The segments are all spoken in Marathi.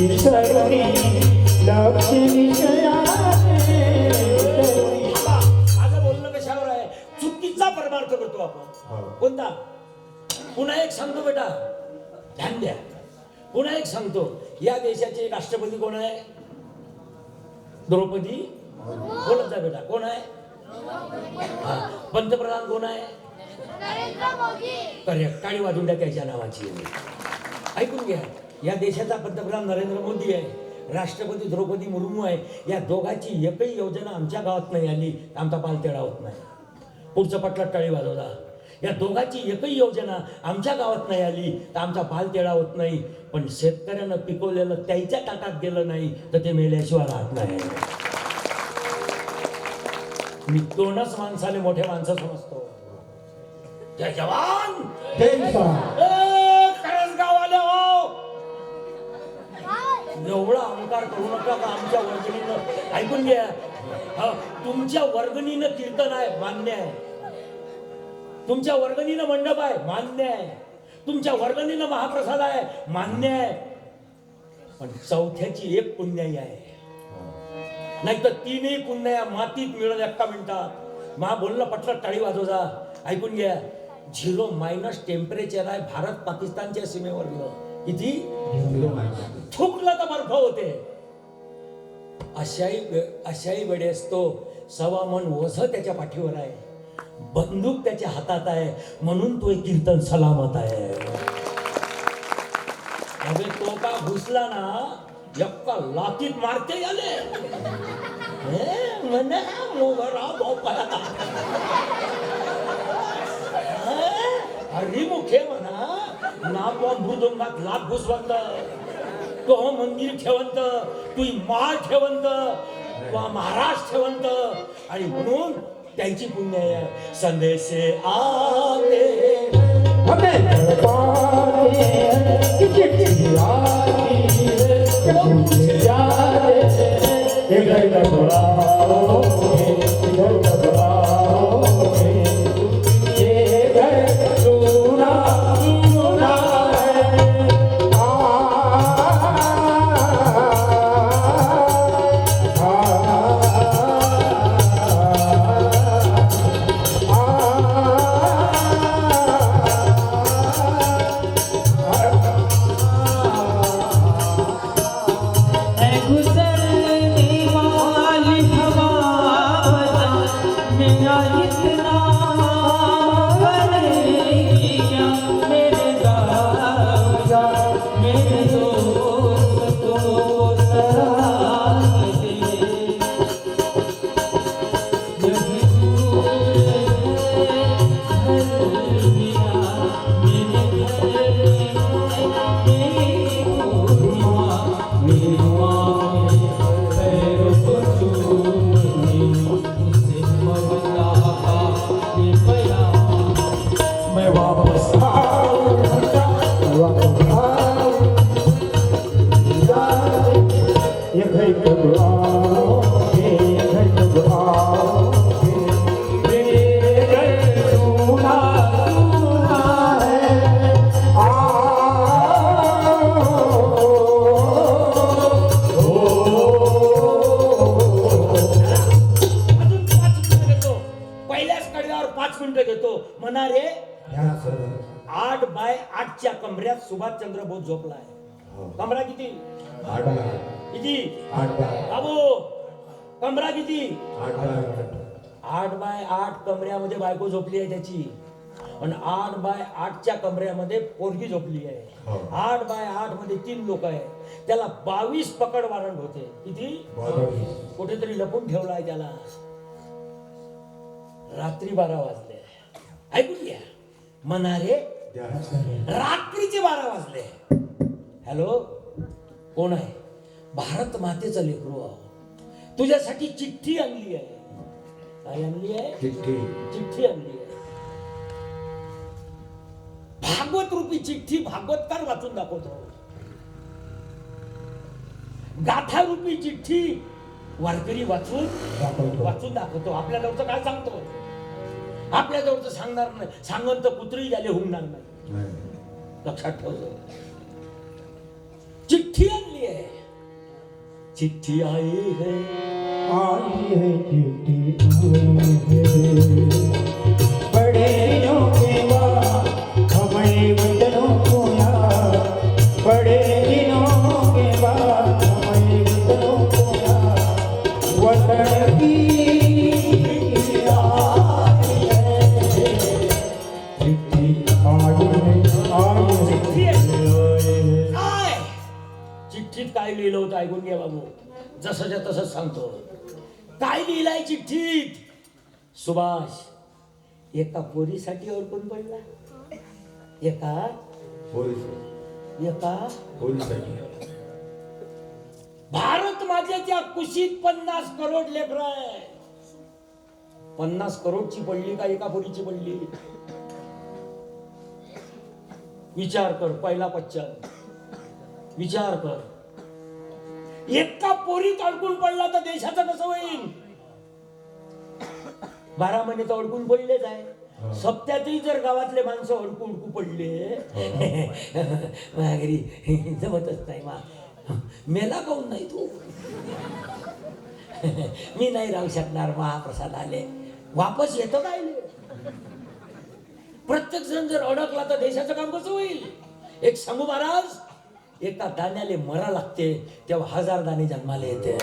तरुणी लक्ष विषयाने तरुणी. माझं बोलणं कशावर आहे? चुकीचा परमार्थ करतो आपण. कोणता? पुन्हा एक सांगतो बेटा, ध्यान द्या. पुन्हा एक सांगतो, या देशाचे राष्ट्रपती कोण आहे? द्रौपदी. बोलत जा बेटा, कोण आहे? पंतप्रधान कोण आहे? नरेंद्र मोदी. करेक्ट. टाळी वाजून द्या त्याच्या नावाची. ऐकून घ्या, या देशाचा पंतप्रधान नरेंद्र मोदी आहे, राष्ट्रपती द्रौपदी मुर्मू आहे. या दोघांची एकही योजना आमच्या गावात नाही आली, आमचा पाल तेढा होत नाही. पुढचं पटलात टाळी वाजवला. या दोघांची एकही योजना आमच्या गावात नाही आली तर आमचा पाल तेढा होत नाही. पण शेतकऱ्यानं पिकवलेलं त्याच्या ताटात गेलं नाही तर ते मेल्याशिवाय राहत नाही. मी दोनच माणसाले मोठे माणसं समजतो. जय जवान जय किसान. खरंच गावाले हो, एवढा अहंकार करू नका का आमच्या वर्गणीनं. ऐकून घ्या, तुमच्या वर्गणीनं कीर्तन आहे, मान्य आहे. तुमच्या वर्गणीनं मंडप आहे, मान्य आहे. तुमच्या वर्गणीनं महाप्रसाद आहे, मान्य आहे. पण चौथ्याची एक पुण्याई आहे, नाही तर तीनही पुण्या मातीत मिळत एका मिनिटात. मा बोलणं पटलं, टाळी वाजवजा. ऐकून घ्या, 0- टेम्परेचर आहे भारत पाकिस्तानच्या सीमेवरलं. किती? थुकलं तर बर्फ होते. अशाही वेळेस तो 1.25 मन ओझं त्याच्या पाठीवर आहे, बंदूक त्याच्या हातात आहे, म्हणून तो कीर्तन सलामत आहे. अबे तो का घुसला ना, एक्का लातीत मारते आले. म्हणा मोगरा भोपाळा हरिमुखे म्हणा ना. तो मृदुंगात लाभ घुसवंत, तो मंदिर ठेवंत, तू माळ ठेवंत, तो महाराज ठेवंत. आणि म्हणून त्याची पुण्य आहे. संदेशे आते हमें दरबारे की चिट्ठी आई है, याद है इधर का बुलाओ, इधर का बुलाओ, ये घर सुना सुना है. सुभाषचंद्र बोस झोपला आहे. कमरा किती? किती? बाबू कमरा किती? 8x8 कमऱ्यामध्ये बायको झोपली आहे त्याची. आणि 8x8च्या कमऱ्यामध्ये पोरगी झोपली आहे. 8x8 मध्ये 3 लोक आहे. त्याला 22 पकड वॉरंट होते. किती? कुठेतरी लपून ठेवला आहे त्याला. रात्री 12 वाजले. ऐकून घ्या, म्हणारे रात्रीचे 12 वाजले. हॅलो, कोण आहे? भारत मातेचं लेकरू. तुझ्यासाठी चिठ्ठी आणली आहे. काय आणली आहे? चिठ्ठी आणली आहे. भागवत रूपी चिठ्ठी भागवतकार वाचून दाखवतो. गाथा रूपी चिठ्ठी वारकरी वाचून दाखवतो. आपल्या जवळचं काय सांगतो? आपल्या जवळचं सांगणार नाही. सांगन तर कुत्री गेले हुंगणार नाही. लक्षात ठेवतो. चिठ्ठी आणली आहे. चिट्ठी आई है, आई है चिट्ठी आई है, बड़े दिनों के बाद हमारे वतनों को याद, बड़े दिनों के बाद हमारे वतनों को याद, वतन की याद है, चिट्ठी आई है, चिट्ठी आई आहे. है. काय चिठ्ठीत काय लिहिलं होतं ऐकून घ्या बाबू, जसंच्या तसंच सांगतो. काय लिहिलंय चिठ्ठीत? सुभाष एका पोरीसाठी अडकून पडला, एका भारत माझ्याच्या कुशीत 50 करोड लेकर आहे. 50 करोडची पडली का एका पोरीची पडली? विचार कर, पहिला पश्चात विचार कर. एका पोरीत अडकून पडला तर देशाचं कसं होईल? 12 महिने तर अडकून पडलेच आहे. सप्त्यातही जर गावातले माणसं अडकून पडले माझ्या घरी जमतच नाही. मेला काऊन नाही तू? मी नाही राहू शकणार. महाप्रसाद आले वापस येतो काय? प्रत्येक जण जर अडकला तर देशाचं काम कसं होईल? एक सांगू महाराज, एका दाण्याले मरा लागते तेव्हा 1000 दाणे जन्माला येते.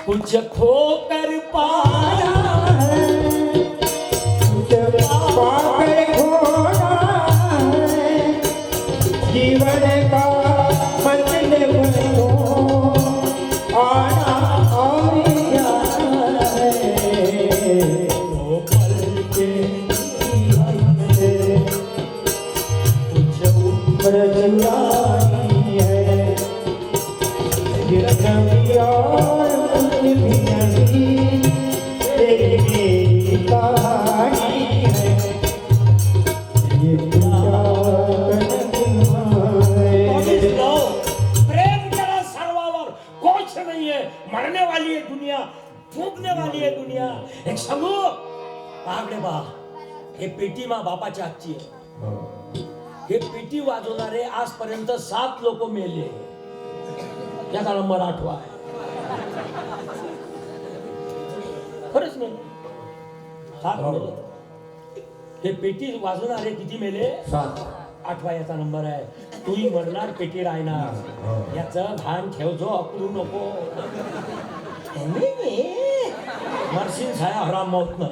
कुछ खोकर पाया पाकर खोना है, जीवन का मतलब तो आना और जाना है, तो पल के अंदर कुछ उम्र जुदाई है, जिंदगी और कुछ भी नहीं, तेरी कहानी है, ये प्रेम करा सर्वावर. कुछ नहीं है, मरने वाली है दुनिया, फूकने वाली है दुनिया. एक सांगू आगडे बा, हे पेटी मा बापाच्या हातची आहे. हे पेटी वाजवणारे आजपर्यंत 7 लोक मेले. त्याचा नंबर 8वा आहे. खरंच मेले 7 मेले. हे पेटी वाजवणारे किती मेले? 8वा याचा नंबर आहे. तूही मरणार, पेटी राहणार. याचं भान ठेवजो, अकलू नको. मरशील छाया हराम मौत न.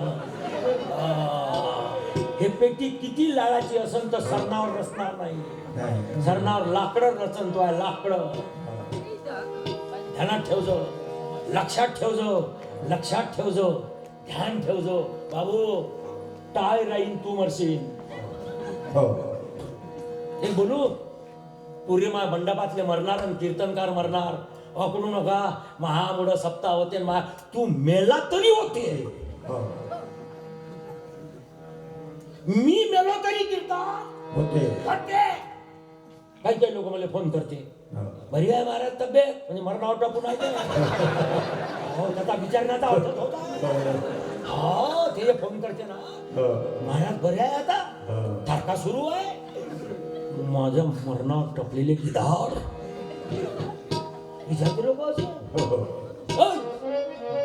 हे पेटी किती लाडाची असेल तर सरणावर रचणार नाही. सरणावर लाकडं रचन तो आहे, लाकडं. ध्यानात ठेवजो, लक्षात ठेवजो, लक्षात ठेवजो, ध्यान ठेवजो. बाबू टाळ राहीन, तू मरशील. एक बोलू, पूर्णिमा मंडपातले मरणार आणि कीर्तनकार मरणार. अकडू नका, महामुड सप्ताह होते. तू मेला तरी होते, मी मेलो तरी कीर्तन होते. काही काही लोक मला फोन करते, बरी आहे महाराज तब्येत? म्हणजे मरणावर टाकून आहे ते. हो, त्याचा विचारण्याचा अर्थ होता. हा, ते फोन करते ना, महाराज बरे आहे आता, तारखा सुरू आहे. माझ्या मरणावर टपलेले गिधाड विचारते लोक असं.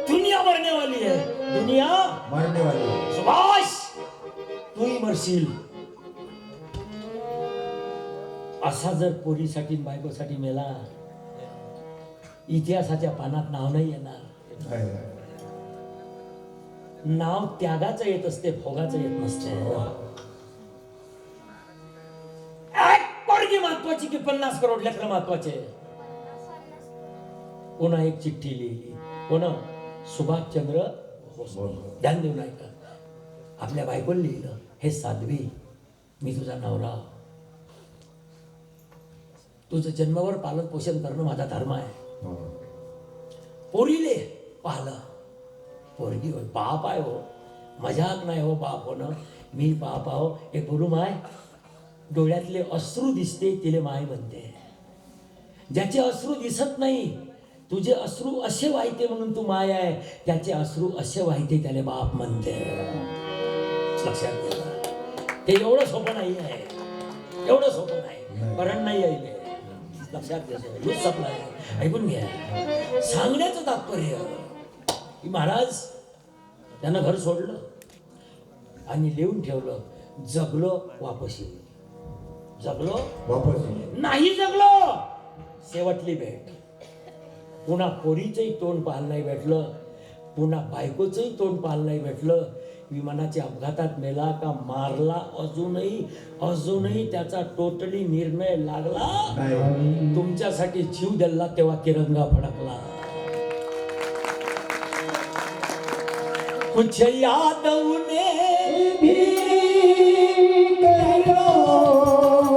दुनिया मरने वाली है, दुनिया मरने वाली. सुभाष तूही मरशील. असा जर पोरीसाठी बायकोसाठी मेला, इतिहासाच्या पानात नाव नाही येणार. नाव त्यागाचं येत असते, भोगाचं येत नसते. एक पोरगी महत्वाची की 50 करोड लेकरं महत्वाचे? पुन्हा एक चिठ्ठी लिहिली. कोण? सुभाषचंद्र बोस. ध्यान देऊ नाही का? आपल्या बायकोला लिहिलं, हे साध्वी, मी तुझा नवरा, तुझं जन्मावर पालन पोषण करणं माझा धर्म आहे. पोरीले पाहिलं, पोरगी होय, बाप आहे हो, मजाक नाही हो बाप होणं. मी बाप आहो. एक बोलू माय, डोळ्यातले अश्रू दिसते तिले माय म्हणते. ज्याचे अश्रू दिसत नाही, तुझे अश्रू असे वाहते म्हणून तू माय आहे. त्याचे अश्रू असे वाहते त्याला बाप म्हणते. लक्षात घ्या, ते एवढं सोपं नाही आहे, एवढं सोपं नाही. कारण नाही आहे. लक्षात घ्या लूज सप्लाय ऐकून घ्या. सांगण्याचं तात्पर्य की महाराज त्यानं घर सोडलं आणि लिहून ठेवलं, जगलो वापस येईल, जगलो वापस ये. नाही जगलो शेवटली भेट. पुन्हा पोरीचंही तोंड पाहायला नाही भेटलं, पुन्हा बायकोचंही तोंड पाहायला नाही भेटलं. विमानाच्या अपघातात मेला का मारला अजूनही त्याचा टोटली निर्णय लागला नाही. तुमच्यासाठी जीव दिला तेव्हा तिरंगा फडकला. कुछ यादव ने भी करो